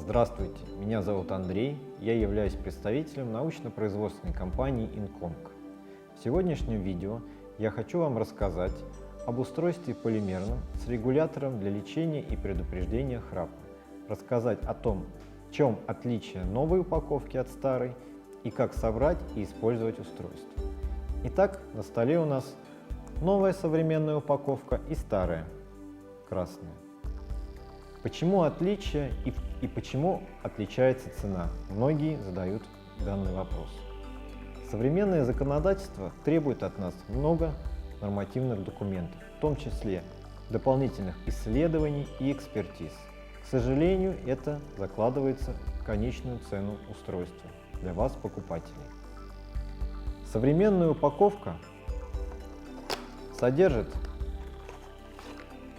Здравствуйте, меня зовут Андрей, я являюсь представителем научно-производственной компании Incong. В сегодняшнем видео я хочу вам рассказать об устройстве полимерном с регулятором для лечения и предупреждения храпа, рассказать о том, в чем отличие новой упаковки от старой и как собрать и использовать устройство. Итак, на столе у нас новая современная упаковка и старая, красная. Почему отличие и почему отличается цена? Многие задают данный вопрос. Современное законодательство требует от нас много нормативных документов, в том числе дополнительных исследований и экспертиз. К сожалению, это закладывается в конечную цену устройства для вас, покупателей. Современная упаковка содержит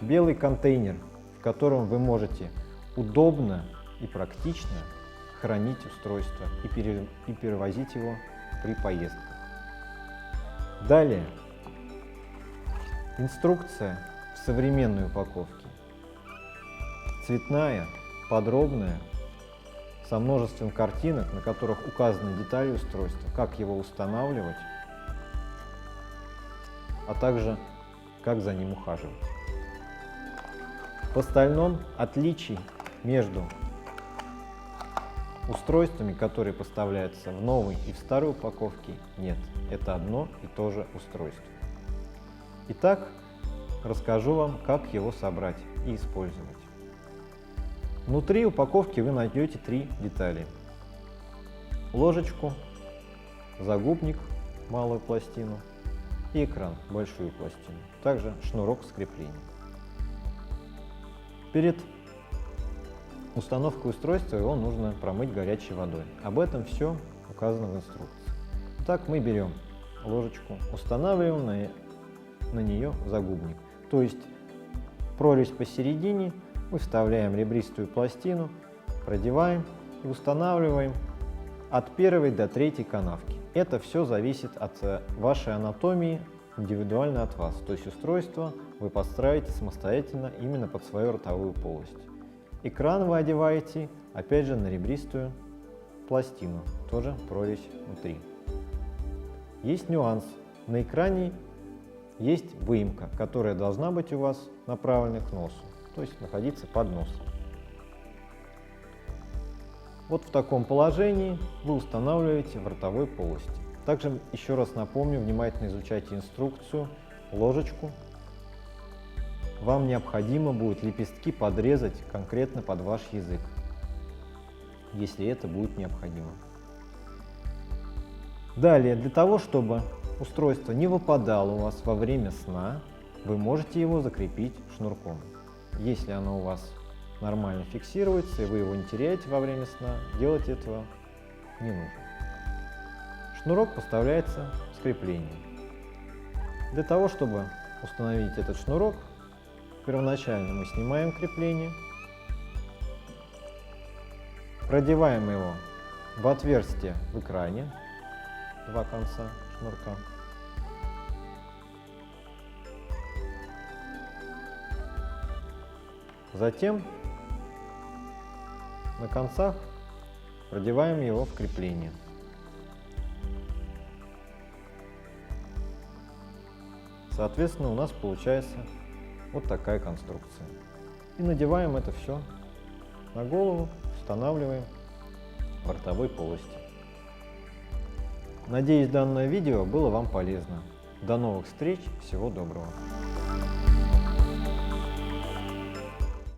белый контейнер, в котором вы можете удобно и практично хранить устройство и перевозить его при поездках. Далее, инструкция в современной упаковке. Цветная, подробная, со множеством картинок, на которых указаны детали устройства, как его устанавливать, а также как за ним ухаживать. В остальном отличий между устройствами, которые поставляются в новой и в старой упаковке, нет. Это одно и то же устройство. Итак, расскажу вам, как его собрать и использовать. Внутри упаковки вы найдете три детали: ложечку, загубник, малую пластину, и экран, большую пластину. Также шнурок с креплением. Перед установкой устройства его нужно промыть горячей водой. Об этом все указано в инструкции. Итак, мы берем ложечку, устанавливаем на нее загубник. То есть прорезь посередине, мы вставляем ребристую пластину, продеваем и устанавливаем от первой до третьей канавки. Это все зависит от вашей анатомии, индивидуально от вас. То есть устройство вы подстраиваете самостоятельно именно под свою ротовую полость. Экран вы одеваете опять же на ребристую пластину, тоже прорезь внутри. Есть нюанс. На экране есть выемка, которая должна быть у вас направлена к носу, то есть находиться под носом. Вот в таком положении вы устанавливаете в ротовой полости. Также еще раз напомню, внимательно изучайте инструкцию, ложечку. Вам необходимо будет лепестки подрезать конкретно под ваш язык, если это будет необходимо. Далее, для того, чтобы устройство не выпадало у вас во время сна, вы можете его закрепить шнурком. Если оно у вас нормально фиксируется и вы его не теряете во время сна, делать этого не нужно. Шнурок поставляется с креплением. Для того, чтобы установить этот шнурок, первоначально мы снимаем крепление, продеваем его в отверстие в экране, два конца шнурка. Затем на концах продеваем его в крепление. Соответственно, у нас получается вот такая конструкция. И надеваем это все на голову, устанавливаем в ротовой полости. Надеюсь, данное видео было вам полезно. До новых встреч, всего доброго!